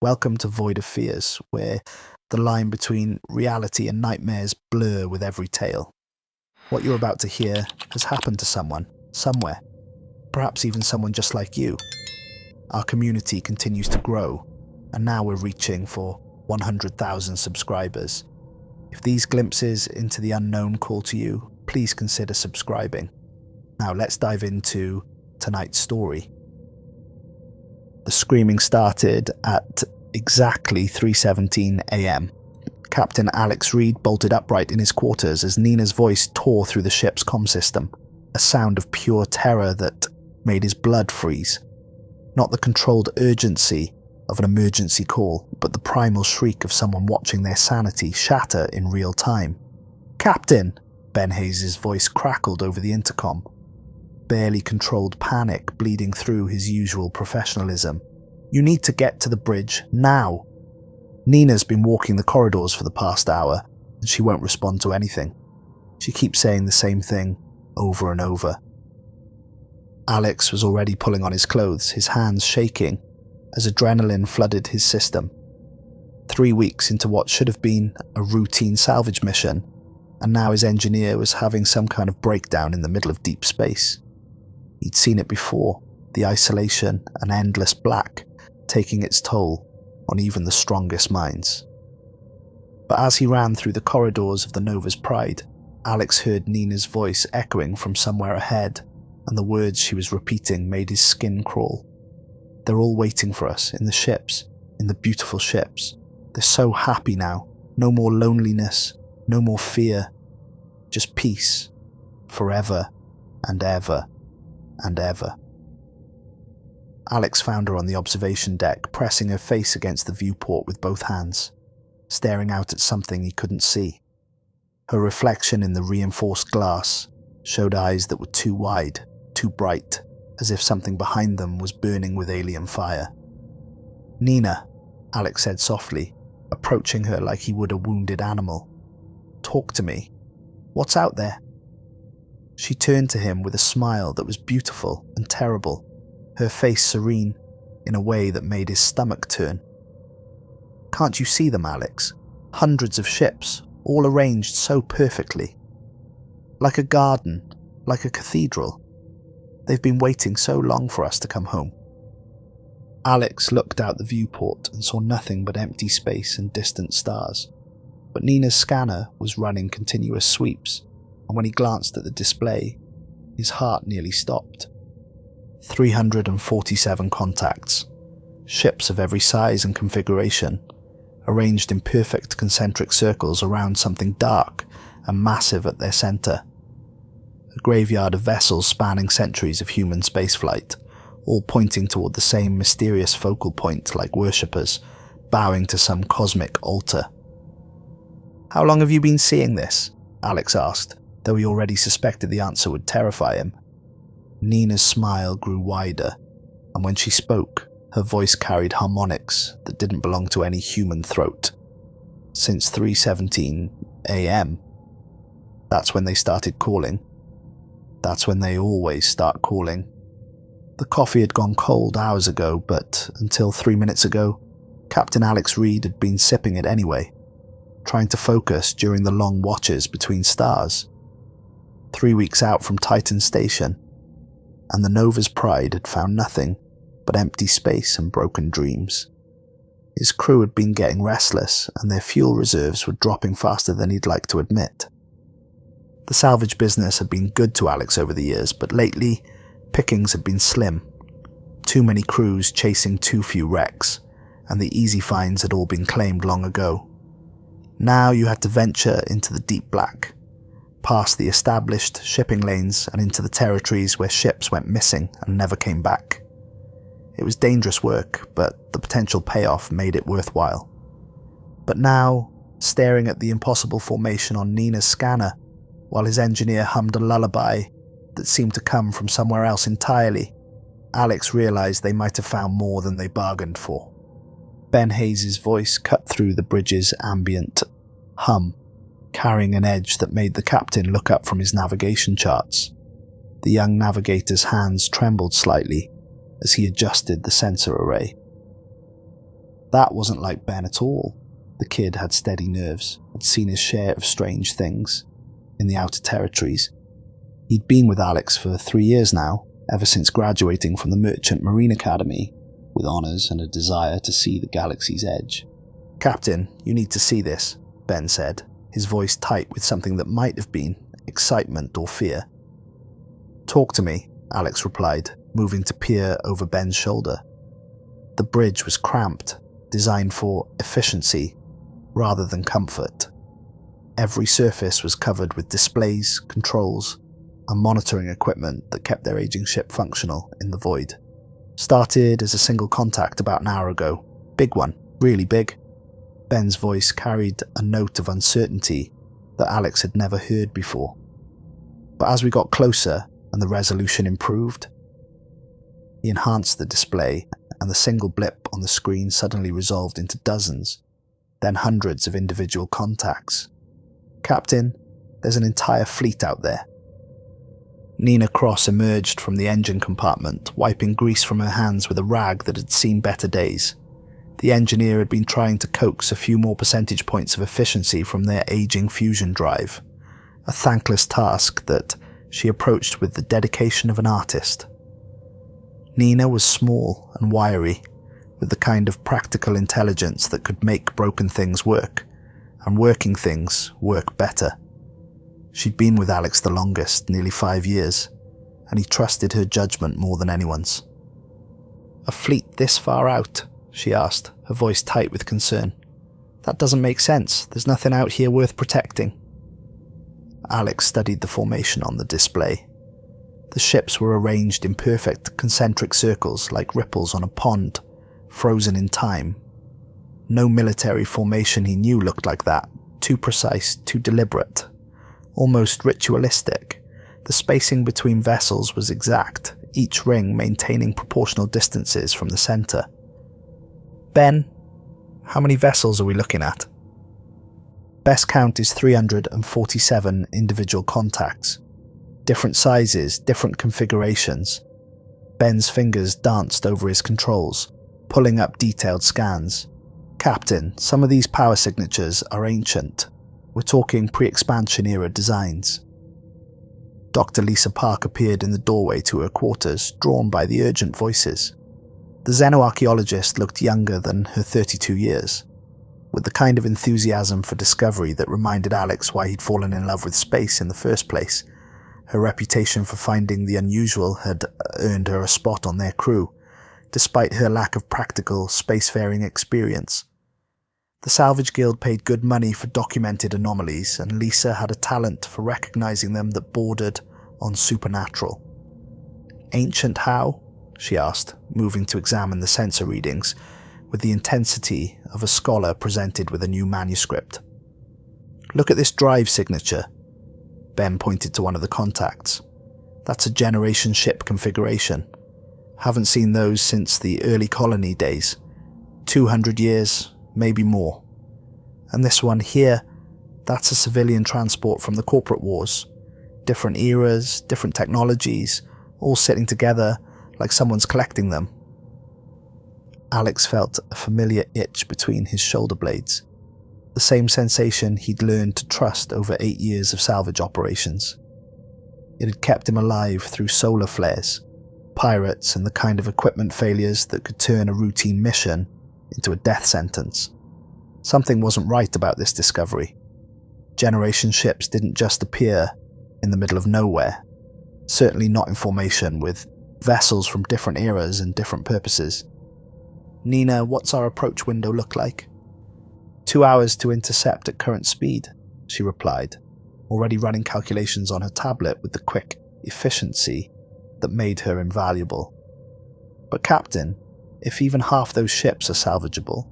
Welcome to Void of Fears, where the line between reality and nightmares blur with every tale. What you're about to hear has happened to someone, somewhere, perhaps even someone just like you. Our community continues to grow, and now we're reaching for 100,000 subscribers. If these glimpses into the unknown call to you, please consider subscribing. Now let's dive into tonight's story. The screaming started at exactly 3:17 a.m. Captain Alex Reed bolted upright in his quarters as Nina's voice tore through the ship's comm system, a sound of pure terror that made his blood freeze. Not the controlled urgency of an emergency call, but the primal shriek of someone watching their sanity shatter in real time. "Captain!" Ben Hayes' voice crackled over the intercom. Barely controlled panic bleeding through his usual professionalism. "You need to get to the bridge, now." Nina's been walking the corridors for the past hour, and she won't respond to anything. She keeps saying the same thing over and over. Alex was already pulling on his clothes, his hands shaking, as adrenaline flooded his system. 3 weeks into what should have been a routine salvage mission, and now his engineer was having some kind of breakdown in the middle of deep space. He'd seen it before, the isolation and endless black taking its toll on even the strongest minds. But as he ran through the corridors of the Nova's Pride, Alex heard Nina's voice echoing from somewhere ahead, and the words she was repeating made his skin crawl. "They're all waiting for us, in the ships, in the beautiful ships. They're so happy now, no more loneliness, no more fear, just peace, forever and ever and ever." Alex found her on the observation deck, pressing her face against the viewport with both hands, staring out at something he couldn't see. Her reflection in the reinforced glass showed eyes that were too wide, too bright, as if something behind them was burning with alien fire. "Nina," Alex said softly, approaching her like he would a wounded animal. "Talk to me. What's out there?" She turned to him with a smile that was beautiful and terrible, her face serene in a way that made his stomach turn. "Can't you see them, Alex? Hundreds of ships, all arranged so perfectly. Like a garden, like a cathedral. They've been waiting so long for us to come home." Alex looked out the viewport and saw nothing but empty space and distant stars. But Nina's scanner was running continuous sweeps, and when he glanced at the display, his heart nearly stopped. 347 contacts, ships of every size and configuration, arranged in perfect concentric circles around something dark and massive at their center. A graveyard of vessels spanning centuries of human spaceflight, all pointing toward the same mysterious focal point like worshippers, bowing to some cosmic altar. "How long have you been seeing this?" Alex asked, though he already suspected the answer would terrify him. Nina's smile grew wider, and when she spoke, her voice carried harmonics that didn't belong to any human throat. "Since 3:17 a.m. That's when they started calling. That's when they always start calling." The coffee had gone cold hours ago, but until 3 minutes ago, Captain Alex Reed had been sipping it anyway, trying to focus during the long watches between stars. 3 weeks out from Titan Station, and the Nova's Pride had found nothing but empty space and broken dreams. His crew had been getting restless, and their fuel reserves were dropping faster than he'd like to admit. The salvage business had been good to Alex over the years, but lately, pickings had been slim. Too many crews chasing too few wrecks, and the easy finds had all been claimed long ago. Now you had to venture into the deep black, past the established shipping lanes and into the territories where ships went missing and never came back. It was dangerous work, but the potential payoff made it worthwhile. But now, staring at the impossible formation on Nina's scanner, while his engineer hummed a lullaby that seemed to come from somewhere else entirely, Alex realized they might have found more than they bargained for. Ben Hayes' voice cut through the bridge's ambient hum, carrying an edge that made the captain look up from his navigation charts. The young navigator's hands trembled slightly as he adjusted the sensor array. That wasn't like Ben at all. The kid had steady nerves, had seen his share of strange things in the outer territories. He'd been with Alex for 3 years now, ever since graduating from the Merchant Marine Academy, with honours and a desire to see the galaxy's edge. "Captain, you need to see this," Ben said, his voice tight with something that might have been excitement or fear. "Talk to me," Alex replied, moving to peer over Ben's shoulder. The bridge was cramped, designed for efficiency rather than comfort. Every surface was covered with displays, controls, and monitoring equipment that kept their aging ship functional in the void. "Started as a single contact about an hour ago. Big one, really big." Ben's voice carried a note of uncertainty that Alex had never heard before. But as we got closer and the resolution improved, he enhanced the display, and the single blip on the screen suddenly resolved into dozens, then hundreds of individual contacts. "Captain, there's an entire fleet out there." Nina Cross emerged from the engine compartment, wiping grease from her hands with a rag that had seen better days. The engineer had been trying to coax a few more percentage points of efficiency from their aging fusion drive, a thankless task that she approached with the dedication of an artist. Nina was small and wiry, with the kind of practical intelligence that could make broken things work, and working things work better. She'd been with Alex the longest, nearly 5 years, and he trusted her judgment more than anyone's. "A fleet this far out?" she asked, her voice tight with concern. "That doesn't make sense. There's nothing out here worth protecting." Alex studied the formation on the display. The ships were arranged in perfect concentric circles like ripples on a pond, frozen in time. No military formation he knew looked like that, too precise, too deliberate. Almost ritualistic. The spacing between vessels was exact, each ring maintaining proportional distances from the center. "Ben, how many vessels are we looking at?" "Best count is 347 individual contacts. Different sizes, different configurations." Ben's fingers danced over his controls, pulling up detailed scans. "Captain, some of these power signatures are ancient. We're talking pre-expansion era designs." Dr. Lisa Park appeared in the doorway to her quarters, drawn by the urgent voices. The xenoarchaeologist looked younger than her 32 years, with the kind of enthusiasm for discovery that reminded Alex why he'd fallen in love with space in the first place. Her reputation for finding the unusual had earned her a spot on their crew, despite her lack of practical spacefaring experience. The Salvage Guild paid good money for documented anomalies, and Lisa had a talent for recognizing them that bordered on supernatural. "Ancient how?" she asked, moving to examine the sensor readings with the intensity of a scholar presented with a new manuscript. "Look at this drive signature." Ben pointed to one of the contacts. "That's a generation ship configuration. Haven't seen those since the early colony days. 200 years, maybe more. And this one here, that's a civilian transport from the corporate wars. Different eras, different technologies, all sitting together like someone's collecting them." Alex felt a familiar itch between his shoulder blades, the same sensation he'd learned to trust over 8 years of salvage operations. It had kept him alive through solar flares, pirates, and the kind of equipment failures that could turn a routine mission into a death sentence. Something wasn't right about this discovery. Generation ships didn't just appear in the middle of nowhere, certainly not in formation with vessels from different eras and different purposes. "Nina, what's our approach window look like?" 2 hours to intercept at current speed," she replied, already running calculations on her tablet with the quick efficiency that made her invaluable. "But Captain, if even half those ships are salvageable,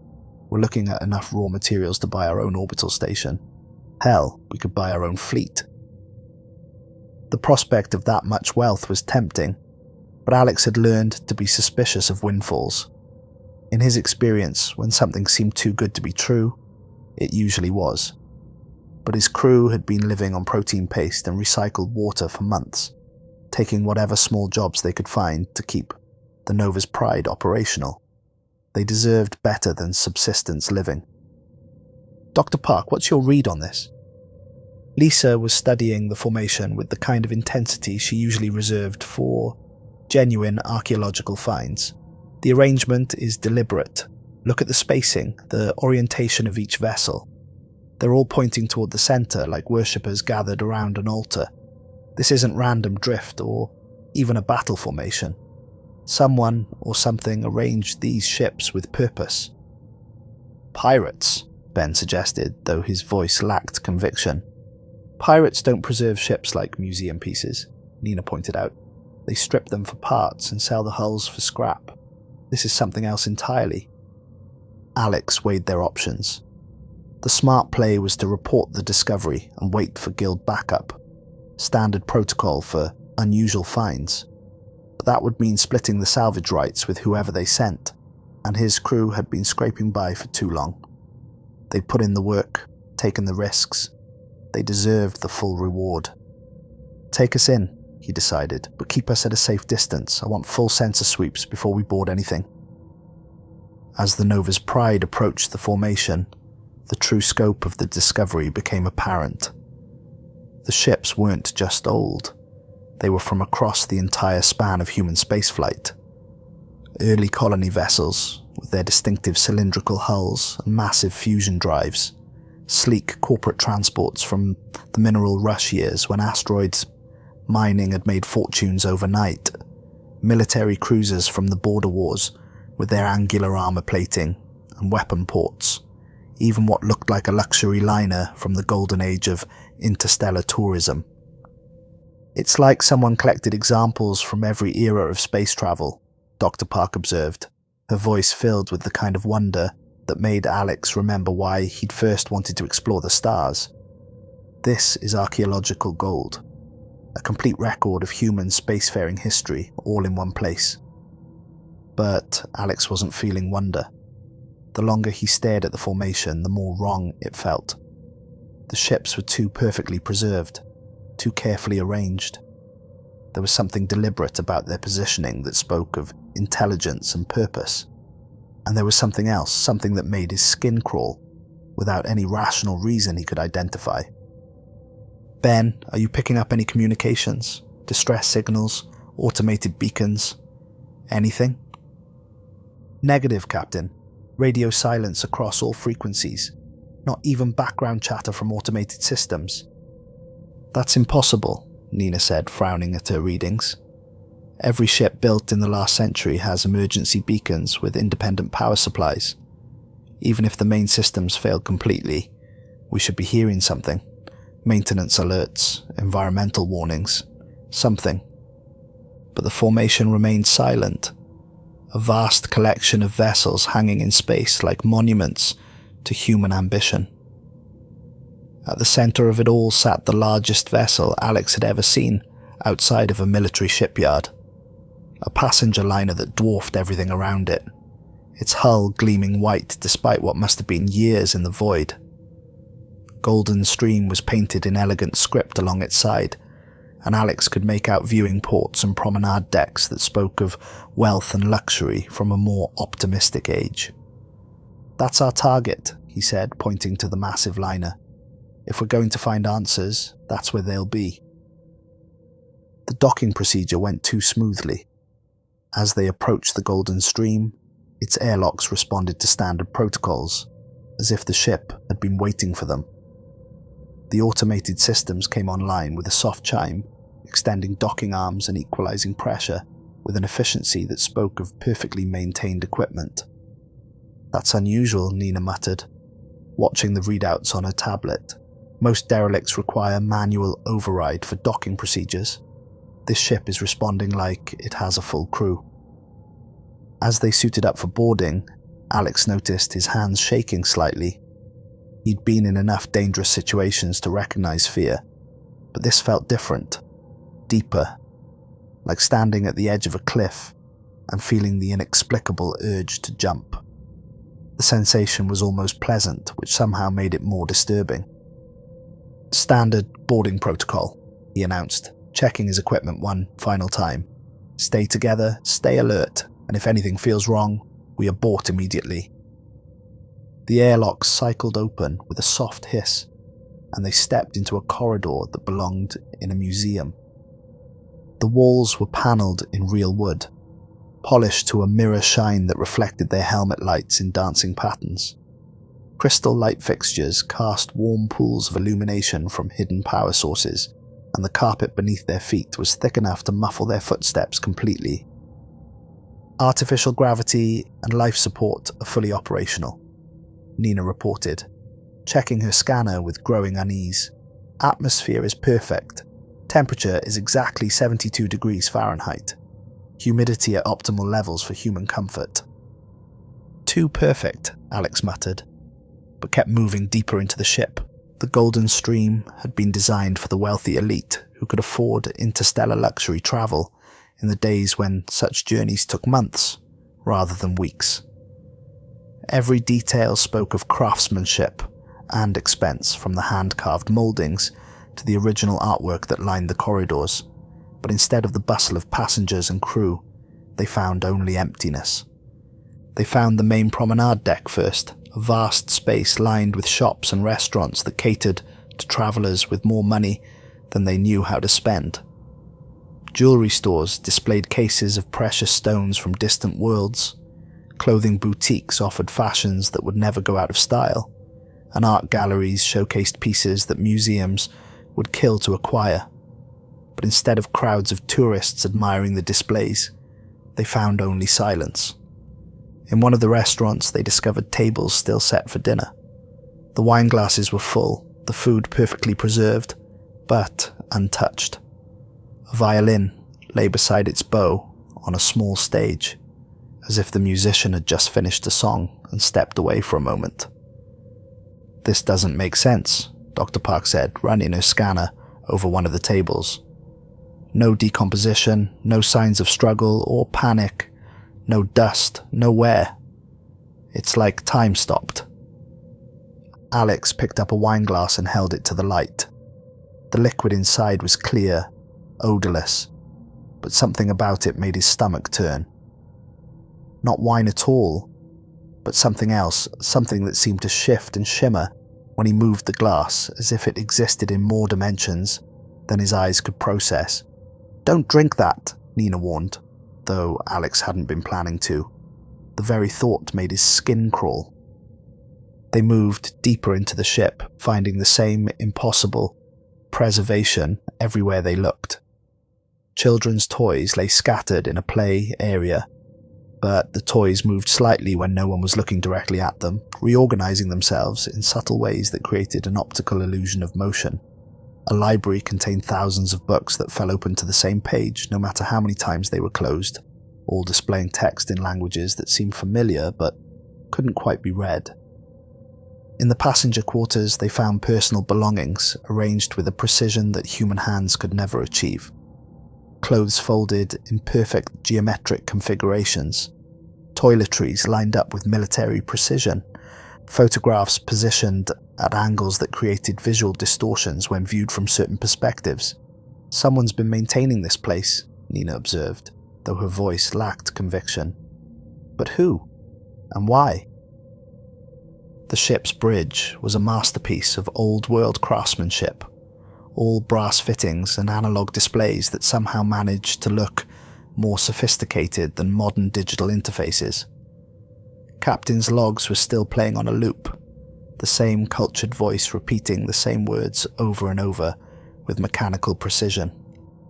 we're looking at enough raw materials to buy our own orbital station. Hell, we could buy our own fleet." The prospect of that much wealth was tempting, but Alex had learned to be suspicious of windfalls. In his experience, when something seemed too good to be true, it usually was. But his crew had been living on protein paste and recycled water for months, taking whatever small jobs they could find to keep the Nova's Pride operational. They deserved better than subsistence living. Dr. Park, what's your read on this? Lisa was studying the formation with the kind of intensity she usually reserved for genuine archaeological finds. The arrangement is deliberate. Look at the spacing, the orientation of each vessel. They're all pointing toward the center like worshippers gathered around an altar. This isn't random drift or even a battle formation. Someone or something arranged these ships with purpose. Pirates, Ben suggested, though his voice lacked conviction. Pirates don't preserve ships like museum pieces, Nina pointed out. They strip them for parts and sell the hulls for scrap. This is something else entirely. Alex weighed their options. The smart play was to report the discovery and wait for guild backup. Standard protocol for unusual finds. But that would mean splitting the salvage rights with whoever they sent, and his crew had been scraping by for too long. They'd put in the work, taken the risks. They deserved the full reward. Take us in, he decided, but keep us at a safe distance. I want full sensor sweeps before we board anything. As the Nova's Pride approached the formation, the true scope of the discovery became apparent. The ships weren't just old. They were from across the entire span of human spaceflight. Early colony vessels, with their distinctive cylindrical hulls and massive fusion drives. Sleek corporate transports from the mineral rush years when asteroids mining had made fortunes overnight. Military cruisers from the border wars with their angular armor plating and weapon ports. Even what looked like a luxury liner from the golden age of interstellar tourism. It's like someone collected examples from every era of space travel, Dr. Park observed, her voice filled with the kind of wonder that made Alex remember why he'd first wanted to explore the stars. This is archaeological gold, a complete record of human spacefaring history all in one place. But Alex wasn't feeling wonder. The longer he stared at the formation, the more wrong it felt. The ships were too perfectly preserved, too carefully arranged. There was something deliberate about their positioning that spoke of intelligence and purpose. And there was something else, something that made his skin crawl, without any rational reason he could identify. Ben, are you picking up any communications? Distress signals? Automated beacons? Anything? Negative, Captain. Radio silence across all frequencies. Not even background chatter from automated systems. That's impossible, Nina said, frowning at her readings. Every ship built in the last century has emergency beacons with independent power supplies. Even if the main systems failed completely, we should be hearing something. Maintenance alerts, environmental warnings, something. But the formation remained silent. A vast collection of vessels hanging in space like monuments to human ambition. At the center of it all sat the largest vessel Alex had ever seen outside of a military shipyard. A passenger liner that dwarfed everything around it, its hull gleaming white despite what must have been years in the void. Golden Stream was painted in elegant script along its side, and Alex could make out viewing ports and promenade decks that spoke of wealth and luxury from a more optimistic age. That's our target, he said, pointing to the massive liner. If we're going to find answers, that's where they'll be. The docking procedure went too smoothly. As they approached the Golden Stream, its airlocks responded to standard protocols, as if the ship had been waiting for them. The automated systems came online with a soft chime, extending docking arms and equalizing pressure with an efficiency that spoke of perfectly maintained equipment. That's unusual, Nina muttered, watching the readouts on her tablet. Most derelicts require manual override for docking procedures. This ship is responding like it has a full crew. As they suited up for boarding, Alex noticed his hands shaking slightly. He'd been in enough dangerous situations to recognize fear, but this felt different, deeper, like standing at the edge of a cliff and feeling the inexplicable urge to jump. The sensation was almost pleasant, which somehow made it more disturbing. Standard boarding protocol, he announced, checking his equipment one final time. Stay together, stay alert, and if anything feels wrong, We abort immediately." The airlock cycled open with a soft hiss, and they stepped into a corridor that belonged in a museum. The walls were panelled in real wood, polished to a mirror shine that reflected their helmet lights in dancing patterns. Crystal light fixtures cast warm pools of illumination from hidden power sources, and the carpet beneath their feet was thick enough to muffle their footsteps completely. "Artificial gravity and life support are fully operational," Nina reported, checking her scanner with growing unease. "Atmosphere is perfect. Temperature is exactly 72 degrees Fahrenheit. Humidity at optimal levels for human comfort." "Too perfect," Alex muttered, but kept moving deeper into the ship. The Golden Stream had been designed for the wealthy elite who could afford interstellar luxury travel in the days when such journeys took months rather than weeks. Every detail spoke of craftsmanship and expense, from the hand-carved mouldings to the original artwork that lined the corridors, but instead of the bustle of passengers and crew, they found only emptiness. They found the main promenade deck first, a vast space lined with shops and restaurants that catered to travellers with more money than they knew how to spend. Jewellery stores displayed cases of precious stones from distant worlds. Clothing boutiques offered fashions that would never go out of style, and art galleries showcased pieces that museums would kill to acquire. But instead of crowds of tourists admiring the displays, they found only silence. In one of the restaurants, they discovered tables still set for dinner. The wine glasses were full, the food perfectly preserved, but untouched. A violin lay beside its bow on a small stage, as if the musician had just finished a song and stepped away for a moment. "This doesn't make sense," Dr. Park said, running her scanner over one of the tables. "No decomposition, no signs of struggle or panic, no dust, no wear. It's like time stopped." Alex picked up a wine glass and held it to the light. The liquid inside was clear, odourless, but something about it made his stomach turn. Not wine at all, but something else, something that seemed to shift and shimmer when he moved the glass, as if it existed in more dimensions than his eyes could process. "Don't drink that," Nina warned, though Alex hadn't been planning to. The very thought made his skin crawl. They moved deeper into the ship, finding the same impossible preservation everywhere they looked. Children's toys lay scattered in a play area, but the toys moved slightly when no one was looking directly at them, reorganizing themselves in subtle ways that created an optical illusion of motion. A library contained thousands of books that fell open to the same page, no matter how many times they were closed, all displaying text in languages that seemed familiar but couldn't quite be read. In the passenger quarters, they found personal belongings arranged with a precision that human hands could never achieve. Clothes folded in perfect geometric configurations, toiletries lined up with military precision, photographs positioned at angles that created visual distortions when viewed from certain perspectives. "Someone's been maintaining this place," Nina observed, though her voice lacked conviction. "But who? And why?" The ship's bridge was a masterpiece of old-world craftsmanship, all brass fittings and analog displays that somehow managed to look more sophisticated than modern digital interfaces. Captain's logs were still playing on a loop, the same cultured voice repeating the same words over and over with mechanical precision.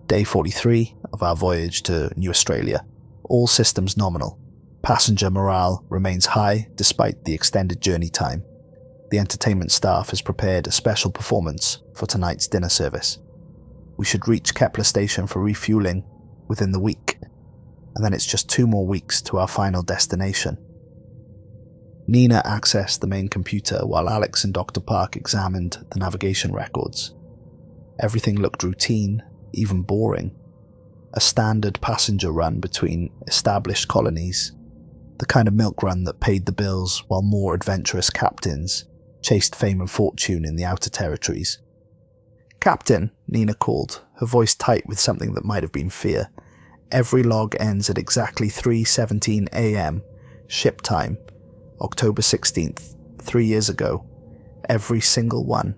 "Day 43 of our voyage to New Australia. All systems nominal. Passenger morale remains high despite the extended journey time. The entertainment staff has prepared a special performance for tonight's dinner service. We should reach Kepler Station for refueling within the week, and then it's just 2 more weeks to our final destination." Nina accessed the main computer while Alex and Dr. Park examined the navigation records. Everything looked routine, even boring. A standard passenger run between established colonies, the kind of milk run that paid the bills while more adventurous captains chased fame and fortune in the outer territories. "Captain," Nina called, her voice tight with something that might have been fear. "Every log ends at exactly 3:17 a.m. Ship time, October 16th, 3 years ago. Every single one.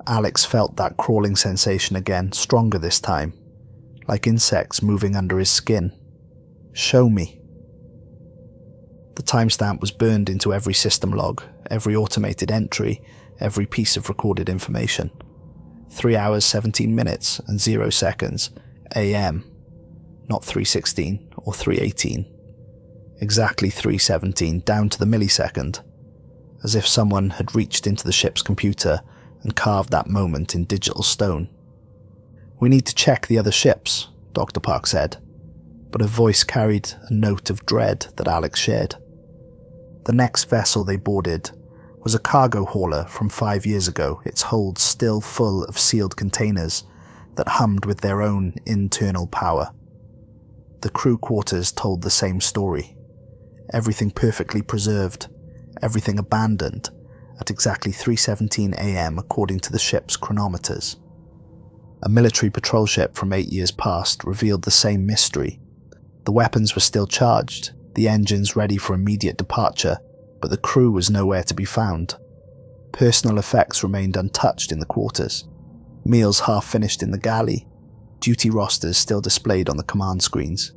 Alex felt that crawling sensation again, stronger this time, like insects moving under his skin. Show me. The timestamp was burned into every system log, every automated entry, every piece of recorded information. 3 hours, 17 minutes and 0 seconds, AM. Not 3:16 or 3:18. Exactly 3:17, down to the millisecond, as if someone had reached into the ship's computer and carved that moment in digital stone. "We need to check the other ships," Dr. Park said, but her voice carried a note of dread that Alex shared. The next vessel they boarded was a cargo hauler from 5 years ago, its hold still full of sealed containers that hummed with their own internal power. The crew quarters told the same story. Everything perfectly preserved, everything abandoned, at exactly 3:17 AM according to the ship's chronometers. A military patrol ship from 8 years past revealed the same mystery. The weapons were still charged, the engines ready for immediate departure, but the crew was nowhere to be found. Personal effects remained untouched in the quarters. Meals half finished in the galley, duty rosters still displayed on the command screens.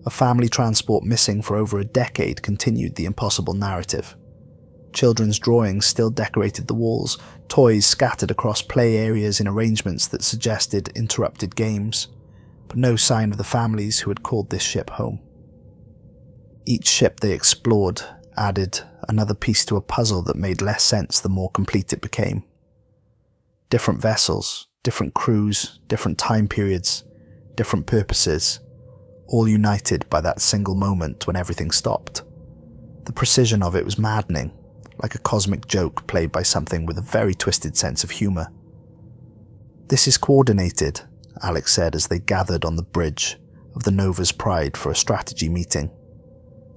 A family transport missing for over a decade continued the impossible narrative. Children's drawings still decorated the walls, toys scattered across play areas in arrangements that suggested interrupted games, but no sign of the families who had called this ship home. Each ship they explored added another piece to a puzzle that made less sense the more complete it became. Different vessels, different crews, different time periods, different purposes, all united by that single moment when everything stopped. The precision of it was maddening, like a cosmic joke played by something with a very twisted sense of humour. "This is coordinated," Alex said as they gathered on the bridge of the Nova's Pride for a strategy meeting.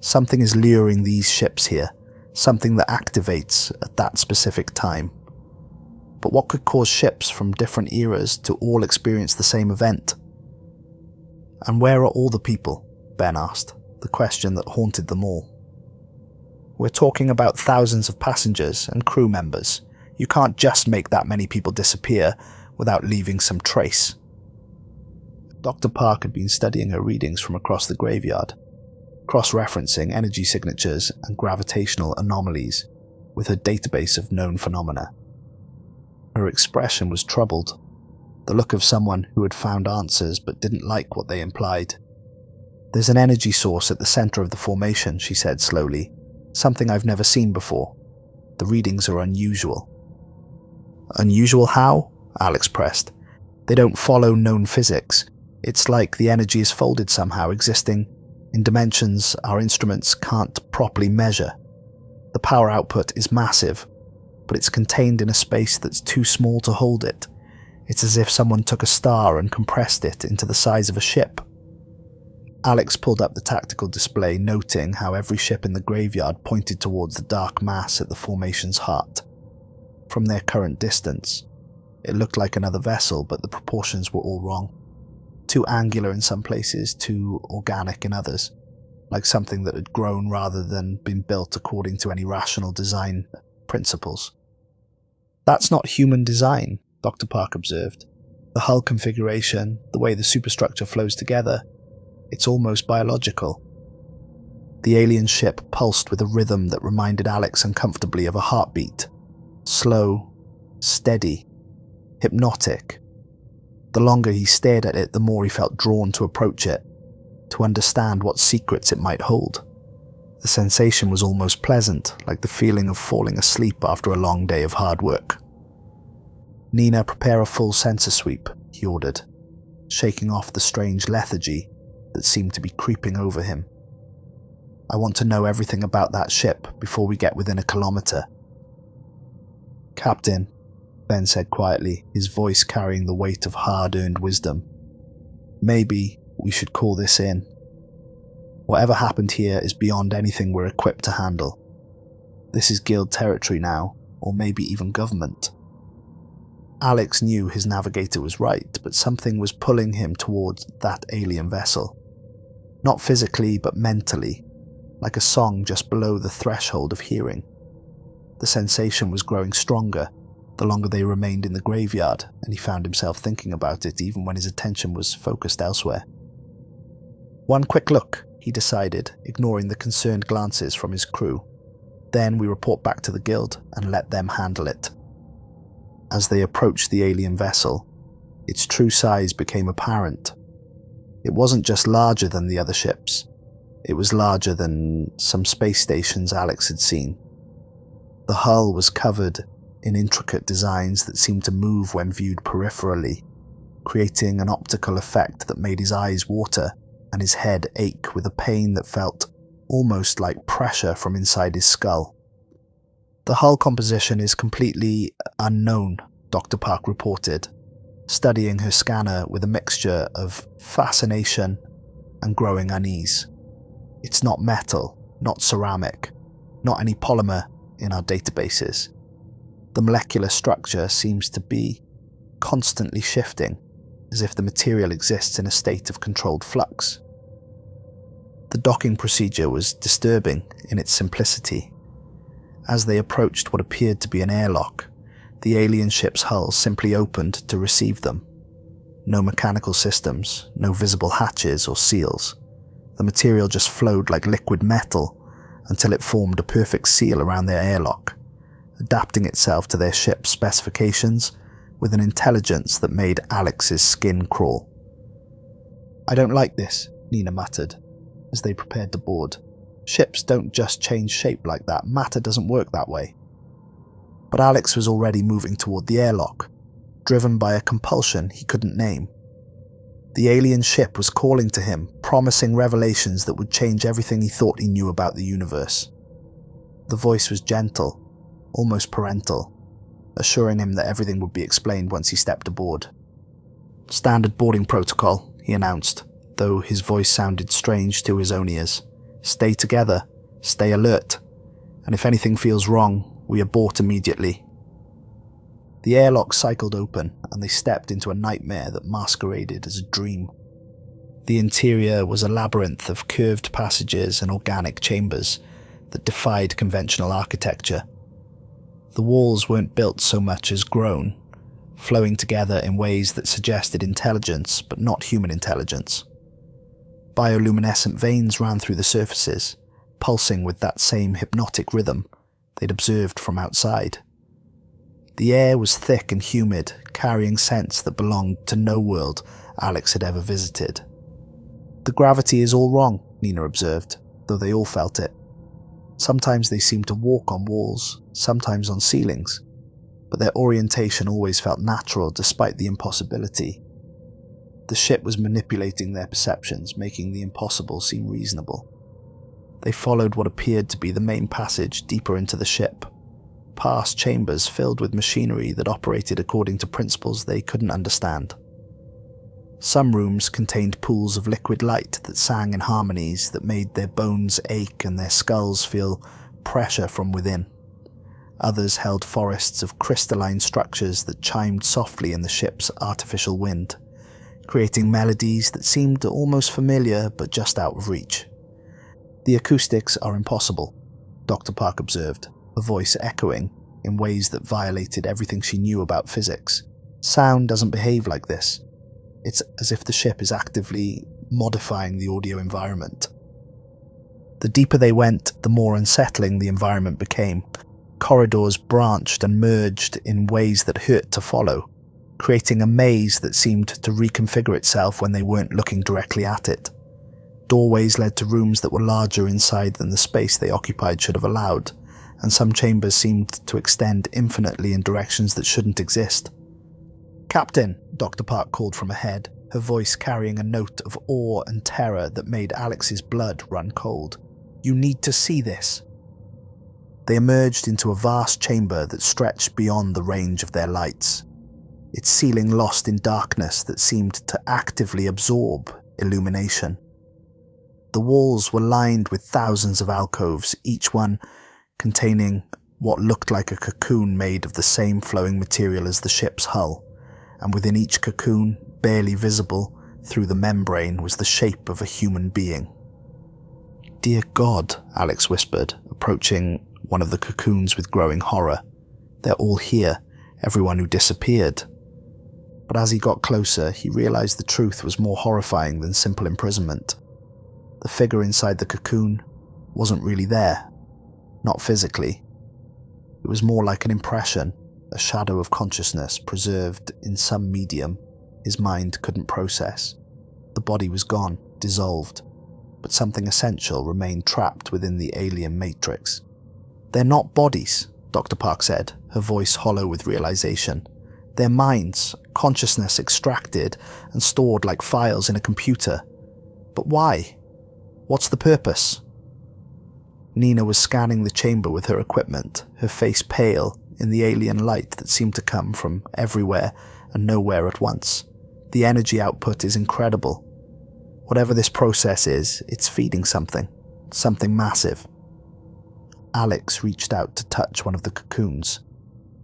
"Something is luring these ships here, something that activates at that specific time. But what could cause ships from different eras to all experience the same event?" "And where are all the people?" Ben asked, the question that haunted them all. "We're talking about thousands of passengers and crew members. You can't just make that many people disappear without leaving some trace." Dr. Park had been studying her readings from across the graveyard, cross-referencing energy signatures and gravitational anomalies with her database of known phenomena. Her expression was troubled, the look of someone who had found answers but didn't like what they implied. "There's an energy source at the center of the formation," she said slowly. "Something I've never seen before. The readings are unusual." "Unusual how?" Alex pressed. "They don't follow known physics. It's like the energy is folded somehow, existing in dimensions our instruments can't properly measure. The power output is massive, but it's contained in a space that's too small to hold it. It's as if someone took a star and compressed it into the size of a ship." Alex pulled up the tactical display, noting how every ship in the graveyard pointed towards the dark mass at the formation's heart. From their current distance, it looked like another vessel, but the proportions were all wrong. Too angular in some places, too organic in others, like something that had grown rather than been built according to any rational design principles. "That's not human design," Dr. Park observed. "The hull configuration, the way the superstructure flows together, it's almost biological." The alien ship pulsed with a rhythm that reminded Alex uncomfortably of a heartbeat. Slow, steady, hypnotic. The longer he stared at it, the more he felt drawn to approach it, to understand what secrets it might hold. The sensation was almost pleasant, like the feeling of falling asleep after a long day of hard work. "Nina, prepare a full sensor sweep," he ordered, shaking off the strange lethargy that seemed to be creeping over him. "I want to know everything about that ship before we get within a kilometer." "Captain," Ben said quietly, his voice carrying the weight of hard-earned wisdom, "maybe we should call this in. Whatever happened here is beyond anything we're equipped to handle. This is guild territory now, or maybe even government." Alex knew his navigator was right, but something was pulling him towards that alien vessel. Not physically, but mentally. like a song just below the threshold of hearing. The sensation was growing stronger the longer they remained in the graveyard, and he found himself thinking about it even when his attention was focused elsewhere. One quick look, he decided, ignoring the concerned glances from his crew. Then we report back to the guild and let them handle it. As they approached the alien vessel, its true size became apparent. It wasn't just larger than the other ships. It was larger than some space stations Alex had seen. The hull was covered in intricate designs that seemed to move when viewed peripherally, creating an optical effect that made his eyes water and his head ache with a pain that felt almost like pressure from inside his skull. The hull composition is completely unknown, Dr. Park reported, studying her scanner with a mixture of fascination and growing unease. It's not metal, not ceramic, not any polymer in our databases. The molecular structure seems to be constantly shifting, as if the material exists in a state of controlled flux. The docking procedure was disturbing in its simplicity. As they approached what appeared to be an airlock, the alien ship's hull simply opened to receive them. No mechanical systems, no visible hatches or seals. The material just flowed like liquid metal until it formed a perfect seal around their airlock, adapting itself to their ship's specifications with an intelligence that made Alex's skin crawl. "I don't like this," Nina muttered, as they prepared to board. "Ships don't just change shape like that. Matter doesn't work that way." But Alex was already moving toward the airlock, driven by a compulsion he couldn't name. The alien ship was calling to him, promising revelations that would change everything he thought he knew about the universe. The voice was gentle, almost parental, assuring him that everything would be explained once he stepped aboard. "Standard boarding protocol," he announced, though his voice sounded strange to his own ears. "Stay together, stay alert, and if anything feels wrong, we abort immediately." The airlock cycled open, and they stepped into a nightmare that masqueraded as a dream. The interior was a labyrinth of curved passages and organic chambers that defied conventional architecture. The walls weren't built so much as grown, flowing together in ways that suggested intelligence, but not human intelligence. Bioluminescent veins ran through the surfaces, pulsing with that same hypnotic rhythm they'd observed from outside. The air was thick and humid, carrying scents that belonged to no world Alex had ever visited. "The gravity is all wrong," Nina observed, though they all felt it. Sometimes they seemed to walk on walls, sometimes on ceilings, but their orientation always felt natural despite the impossibility. The ship was manipulating their perceptions, making the impossible seem reasonable. They followed what appeared to be the main passage deeper into the ship, past chambers filled with machinery that operated according to principles they couldn't understand. Some rooms contained pools of liquid light that sang in harmonies that made their bones ache and their skulls feel pressure from within. Others held forests of crystalline structures that chimed softly in the ship's artificial wind, creating melodies that seemed almost familiar but just out of reach. "The acoustics are impossible," Dr. Park observed, a voice echoing in ways that violated everything she knew about physics. "Sound doesn't behave like this. It's as if the ship is actively modifying the audio environment." The deeper they went, the more unsettling the environment became. Corridors branched and merged in ways that hurt to follow, creating a maze that seemed to reconfigure itself when they weren't looking directly at it. Doorways led to rooms that were larger inside than the space they occupied should have allowed, and some chambers seemed to extend infinitely in directions that shouldn't exist. "Captain," Dr. Park called from ahead, her voice carrying a note of awe and terror that made Alex's blood run cold. "You need to see this." They emerged into a vast chamber that stretched beyond the range of their lights, its ceiling lost in darkness that seemed to actively absorb illumination. The walls were lined with thousands of alcoves, each one containing what looked like a cocoon made of the same flowing material as the ship's hull, and within each cocoon, barely visible through the membrane, was the shape of a human being. "Dear God," Alex whispered, approaching one of the cocoons with growing horror. "They're all here, everyone who disappeared." But as he got closer, he realized the truth was more horrifying than simple imprisonment. The figure inside the cocoon wasn't really there, not physically. It was more like an impression, a shadow of consciousness preserved in some medium his mind couldn't process. The body was gone, dissolved, but something essential remained trapped within the alien matrix. "They're not bodies," Dr. Park said, her voice hollow with realization. "They're minds, consciousness extracted and stored like files in a computer. But why? What's the purpose?" Nina was scanning the chamber with her equipment, her face pale in the alien light that seemed to come from everywhere and nowhere at once. The energy output is incredible. Whatever this process is, it's feeding something massive. Alex reached out to touch one of the cocoons,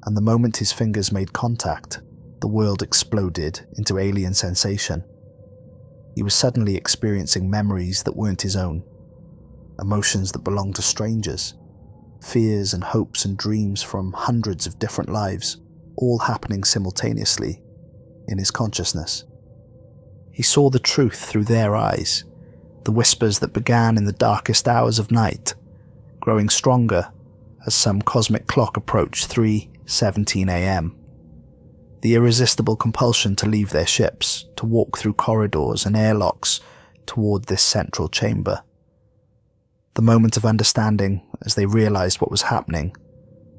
and the moment his fingers made contact, the world exploded into alien sensation. He was suddenly experiencing memories that weren't his own, emotions that belonged to strangers, fears and hopes and dreams from hundreds of different lives, all happening simultaneously in his consciousness. He saw the truth through their eyes, the whispers that began in the darkest hours of night, growing stronger as some cosmic clock approached 3:17 a.m. The irresistible compulsion to leave their ships, to walk through corridors and airlocks toward this central chamber. The moment of understanding as they realized what was happening,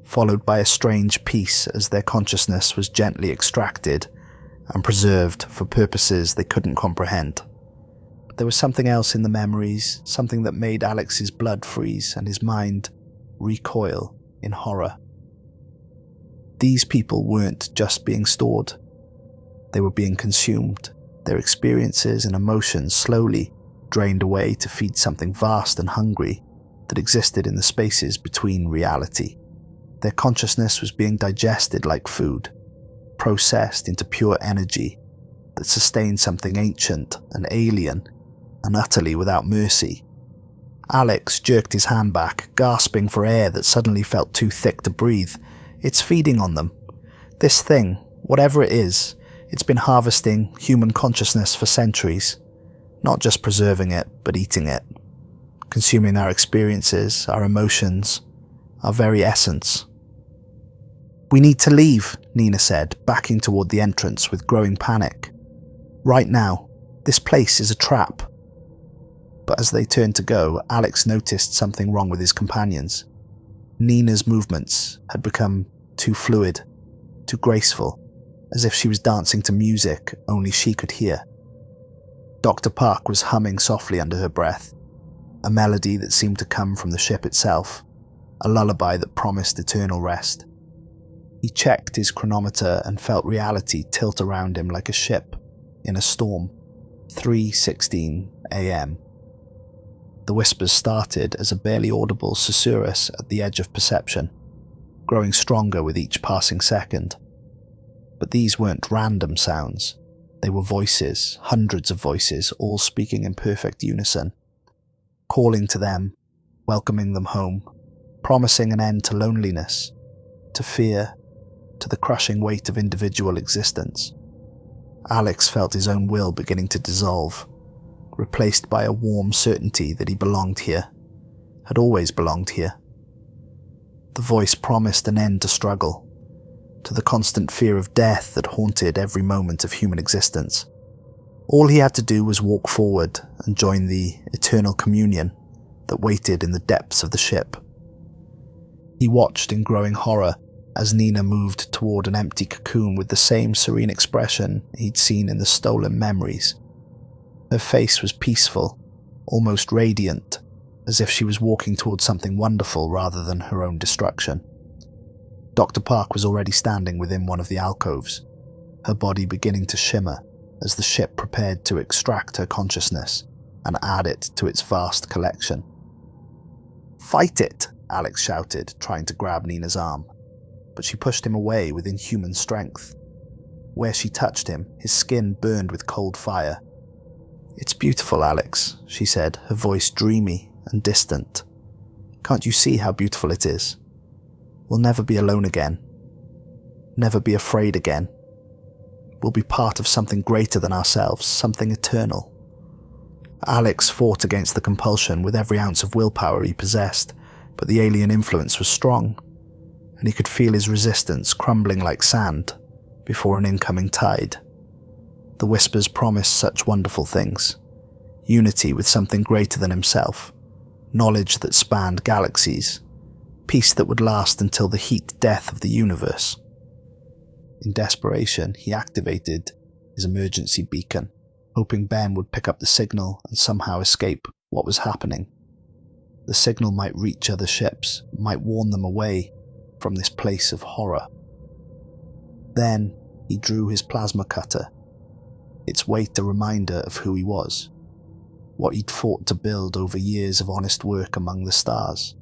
followed by a strange peace as their consciousness was gently extracted and preserved for purposes they couldn't comprehend. There was something else in the memories, something that made Alex's blood freeze and his mind recoil in horror. These people weren't just being stored. They were being consumed, their experiences and emotions slowly drained away to feed something vast and hungry that existed in the spaces between reality. Their consciousness was being digested like food, processed into pure energy that sustained something ancient and alien and utterly without mercy. Alex jerked his hand back, gasping for air that suddenly felt too thick to breathe. It's feeding on them. This thing, whatever it is, it's been harvesting human consciousness for centuries, not just preserving it, but eating it, consuming our experiences, our emotions, our very essence. "We need to leave," Nina said, backing toward the entrance with growing panic. "Right now. This place is a trap." But as they turned to go, Alex noticed something wrong with his companions. Nina's movements had become too fluid, too graceful, as if she was dancing to music only she could hear. Dr. Park was humming softly under her breath, a melody that seemed to come from the ship itself, a lullaby that promised eternal rest. He checked his chronometer and felt reality tilt around him like a ship in a storm. 3:16 a.m. The whispers started as a barely audible susurrus at the edge of perception, growing stronger with each passing second. But these weren't random sounds. They were voices, hundreds of voices, all speaking in perfect unison, calling to them, welcoming them home, promising an end to loneliness, to fear, to the crushing weight of individual existence. Alex felt his own will beginning to dissolve, replaced by a warm certainty that he belonged here, had always belonged here. The voice promised an end to struggle, to the constant fear of death that haunted every moment of human existence. All he had to do was walk forward and join the eternal communion that waited in the depths of the ship. He watched in growing horror as Nina moved toward an empty cocoon with the same serene expression he'd seen in the stolen memories. Her face was peaceful, almost radiant, as if she was walking towards something wonderful rather than her own destruction. Dr. Park was already standing within one of the alcoves, her body beginning to shimmer as the ship prepared to extract her consciousness and add it to its vast collection. "Fight it!" Alex shouted, trying to grab Nina's arm, but she pushed him away with inhuman strength. Where she touched him, his skin burned with cold fire. "It's beautiful, Alex," she said, her voice dreamy and distant. Can't you see how beautiful it is? We'll never be alone again. Never be afraid again. We'll be part of something greater than ourselves, something eternal. Alex fought against the compulsion with every ounce of willpower he possessed, but the alien influence was strong, and he could feel his resistance crumbling like sand before an incoming tide. The whispers promised such wonderful things. Unity with something greater than himself, knowledge that spanned galaxies, peace that would last until the heat death of the universe. In desperation, he activated his emergency beacon, hoping Ben would pick up the signal and somehow escape what was happening. The signal might reach other ships, might warn them away from this place of horror. Then he drew his plasma cutter, its weight a reminder of who he was, what he'd fought to build over years of honest work among the stars.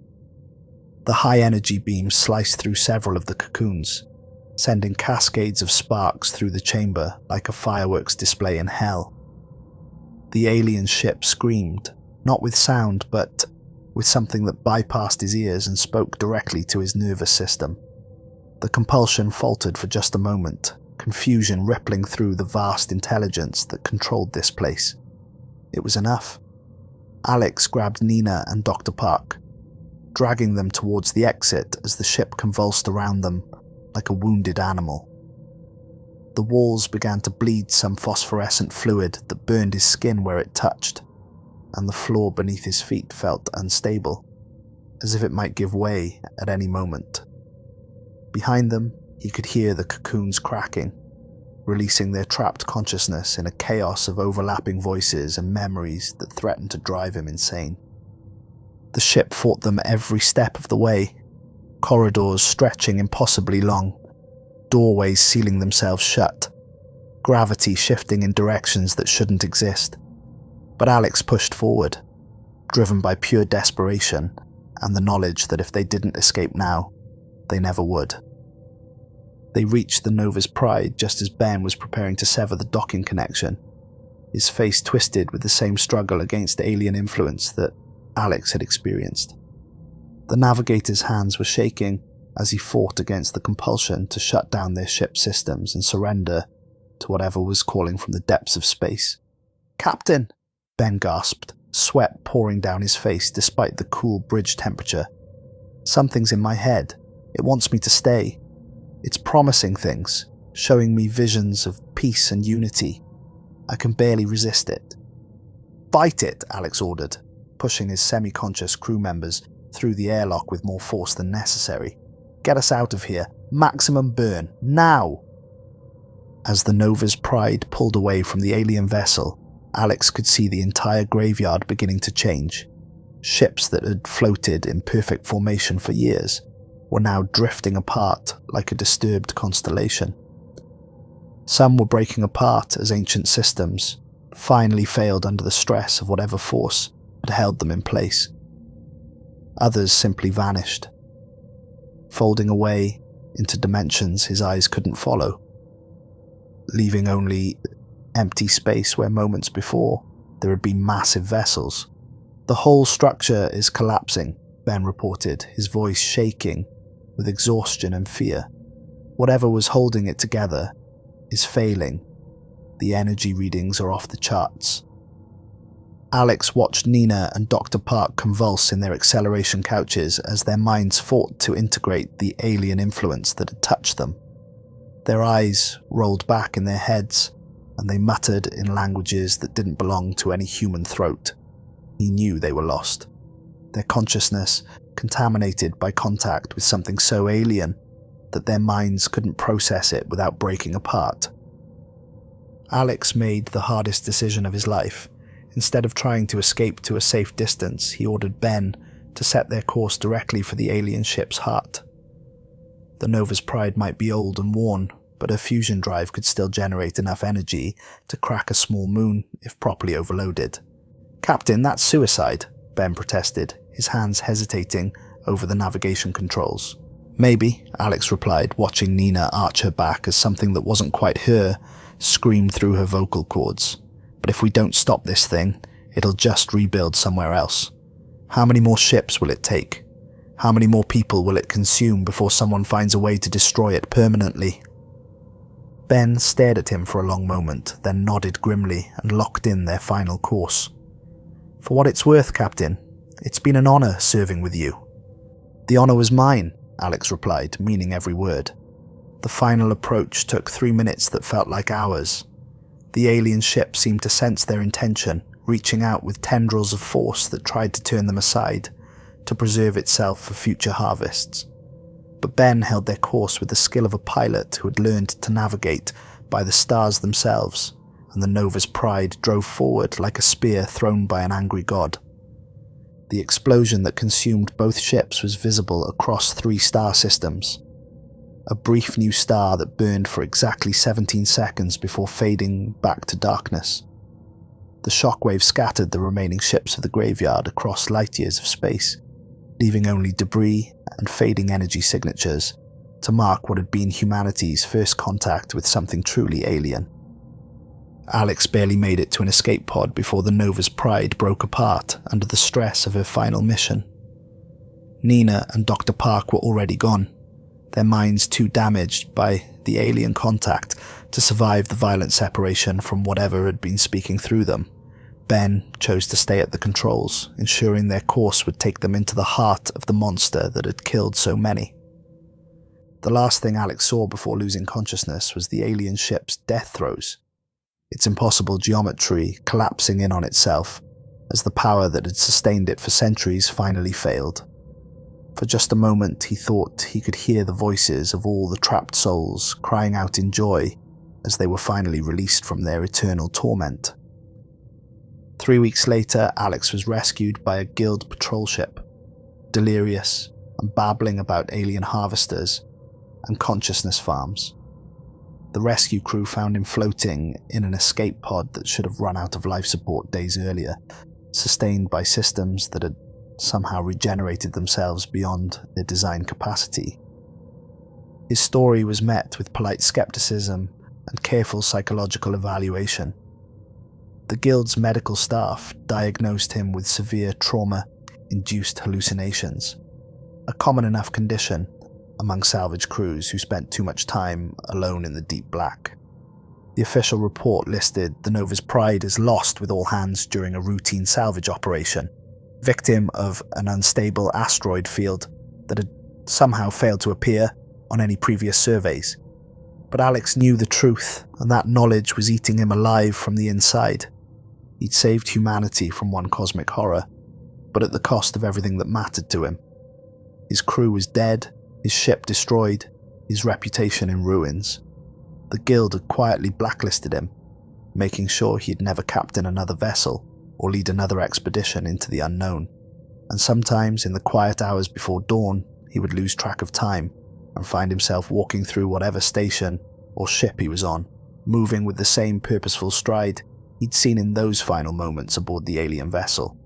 The high-energy beam sliced through several of the cocoons, sending cascades of sparks through the chamber like a fireworks display in hell. The alien ship screamed, not with sound, but with something that bypassed his ears and spoke directly to his nervous system. The compulsion faltered for just a moment, confusion rippling through the vast intelligence that controlled this place. It was enough. Alex grabbed Nina and Dr. Park, dragging them towards the exit as the ship convulsed around them like a wounded animal. The walls began to bleed some phosphorescent fluid that burned his skin where it touched, and the floor beneath his feet felt unstable, as if it might give way at any moment. Behind them, he could hear the cocoons cracking, releasing their trapped consciousness in a chaos of overlapping voices and memories that threatened to drive him insane. The ship fought them every step of the way, corridors stretching impossibly long, doorways sealing themselves shut, gravity shifting in directions that shouldn't exist. But Alex pushed forward, driven by pure desperation and the knowledge that if they didn't escape now, they never would. They reached the Nova's Pride just as Ben was preparing to sever the docking connection, his face twisted with the same struggle against alien influence that Alex had experienced. The navigator's hands were shaking as he fought against the compulsion to shut down their ship's systems and surrender to whatever was calling from the depths of space. "Captain!" Ben gasped, sweat pouring down his face despite the cool bridge temperature. "Something's in my head. It wants me to stay. It's promising things, showing me visions of peace and unity. I can barely resist it." "Fight it," Alex ordered, pushing his semi-conscious crew members through the airlock with more force than necessary. "Get us out of here. Maximum burn. Now!" As the Nova's Pride pulled away from the alien vessel, Alex could see the entire graveyard beginning to change. Ships that had floated in perfect formation for years were now drifting apart like a disturbed constellation. Some were breaking apart as ancient systems finally failed under the stress of whatever force had held them in place. Others simply vanished, folding away into dimensions his eyes couldn't follow, leaving only empty space where moments before there had been massive vessels. "The whole structure is collapsing," Ben reported, his voice shaking with exhaustion and fear. "Whatever was holding it together is failing. The energy readings are off the charts." Alex watched Nina and Dr. Park convulse in their acceleration couches as their minds fought to integrate the alien influence that had touched them. Their eyes rolled back in their heads, and they muttered in languages that didn't belong to any human throat. He knew they were lost, their consciousness contaminated by contact with something so alien that their minds couldn't process it without breaking apart. Alex made the hardest decision of his life. Instead of trying to escape to a safe distance, he ordered Ben to set their course directly for the alien ship's heart. The Nova's Pride might be old and worn, but her fusion drive could still generate enough energy to crack a small moon if properly overloaded. "Captain, that's suicide," Ben protested, his hands hesitating over the navigation controls. "Maybe," Alex replied, watching Nina arch her back as something that wasn't quite her screamed through her vocal cords. "But if we don't stop this thing, it'll just rebuild somewhere else. How many more ships will it take? How many more people will it consume before someone finds a way to destroy it permanently? Ben stared at him for a long moment, then nodded grimly and locked in their final course. "For what it's worth, Captain, it's been an honor serving with you." "The honor was mine," Alex replied, meaning every word. The final approach took 3 minutes that felt like hours. The alien ship seemed to sense their intention, reaching out with tendrils of force that tried to turn them aside, to preserve itself for future harvests. But Ben held their course with the skill of a pilot who had learned to navigate by the stars themselves, and the Nova's pride drove forward like a spear thrown by an angry god. The explosion that consumed both ships was visible across 3 star systems. A brief new star that burned for exactly 17 seconds before fading back to darkness. The shockwave scattered the remaining ships of the graveyard across light years of space, leaving only debris and fading energy signatures to mark what had been humanity's first contact with something truly alien. Alex barely made it to an escape pod before the Nova's pride broke apart under the stress of her final mission. Nina and Dr. Park were already gone, their minds too damaged by the alien contact to survive the violent separation from whatever had been speaking through them. Ben chose to stay at the controls, ensuring their course would take them into the heart of the monster that had killed so many. The last thing Alex saw before losing consciousness was the alien ship's death throes, its impossible geometry collapsing in on itself as the power that had sustained it for centuries finally failed. For just a moment he thought he could hear the voices of all the trapped souls crying out in joy as they were finally released from their eternal torment. 3 weeks later, Alex was rescued by a guild patrol ship, delirious and babbling about alien harvesters and consciousness farms. The rescue crew found him floating in an escape pod that should have run out of life support days earlier, sustained by systems that had somehow regenerated themselves beyond their design capacity. His story was met with polite skepticism and careful psychological evaluation. The guild's medical staff diagnosed him with severe trauma-induced hallucinations, a common enough condition among salvage crews who spent too much time alone in the deep black. The official report listed the Nova's pride as lost with all hands during a routine salvage operation, victim of an unstable asteroid field that had somehow failed to appear on any previous surveys. But Alex knew the truth, and that knowledge was eating him alive from the inside. He'd saved humanity from one cosmic horror, but at the cost of everything that mattered to him. His crew was dead, his ship destroyed, his reputation in ruins. The guild had quietly blacklisted him, making sure he'd never captain another vessel or lead another expedition into the unknown. And sometimes in the quiet hours before dawn, he would lose track of time and find himself walking through whatever station or ship he was on, moving with the same purposeful stride he'd seen in those final moments aboard the alien vessel.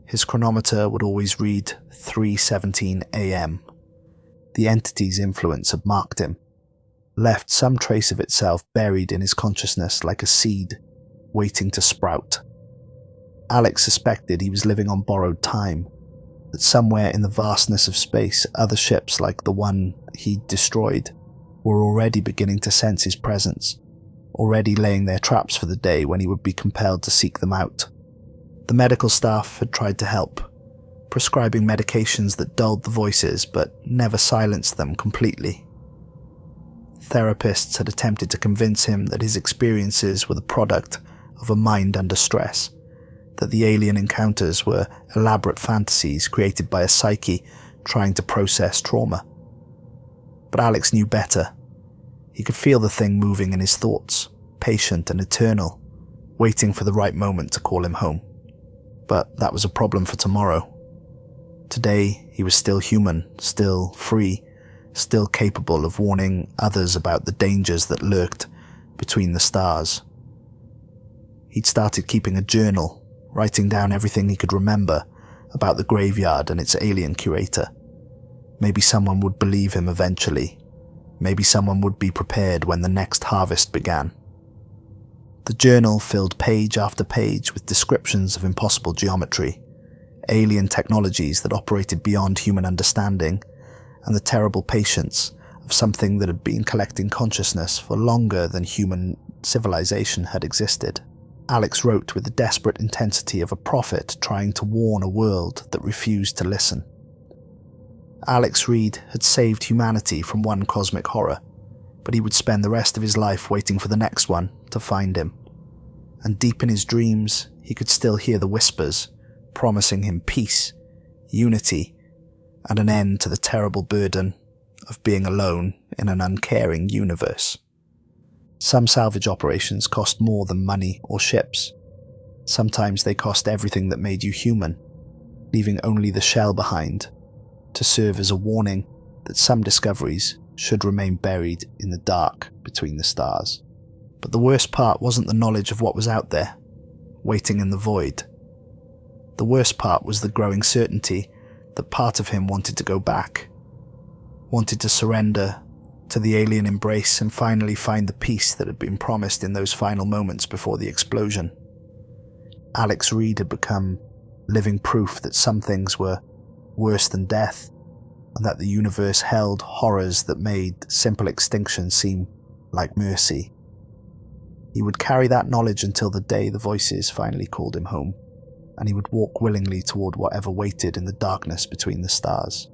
His chronometer would always read 3:17 a.m. The entity's influence had marked him, left some trace of itself buried in his consciousness like a seed, waiting to sprout. Alex suspected he was living on borrowed time, that somewhere in the vastness of space, other ships like the one he'd destroyed were already beginning to sense his presence, already laying their traps for the day when he would be compelled to seek them out. The medical staff had tried to help, prescribing medications that dulled the voices but never silenced them completely. Therapists had attempted to convince him that his experiences were the product of a mind under stress, that the alien encounters were elaborate fantasies created by a psyche trying to process trauma. But Alex knew better. He could feel the thing moving in his thoughts, patient and eternal, waiting for the right moment to call him home. But that was a problem for tomorrow. Today, he was still human, still free, still capable of warning others about the dangers that lurked between the stars. He'd started keeping a journal, writing down everything he could remember about the graveyard and its alien curator. Maybe someone would believe him eventually. Maybe someone would be prepared when the next harvest began. The journal filled page after page with descriptions of impossible geometry, alien technologies that operated beyond human understanding, and the terrible patience of something that had been collecting consciousness for longer than human civilization had existed. Alex wrote with the desperate intensity of a prophet trying to warn a world that refused to listen. Alex Reed had saved humanity from one cosmic horror, but he would spend the rest of his life waiting for the next one to find him. And deep in his dreams, he could still hear the whispers, promising him peace, unity, and an end to the terrible burden of being alone in an uncaring universe. Some salvage operations cost more than money or ships. Sometimes they cost everything that made you human, leaving only the shell behind, to serve as a warning that some discoveries should remain buried in the dark between the stars. But the worst part wasn't the knowledge of what was out there, waiting in the void. The worst part was the growing certainty that part of him wanted to go back, wanted to surrender to the alien embrace and finally find the peace that had been promised in those final moments before the explosion. Alex Reed had become living proof that some things were worse than death, and that the universe held horrors that made simple extinction seem like mercy. He would carry that knowledge until the day the voices finally called him home, and he would walk willingly toward whatever waited in the darkness between the stars.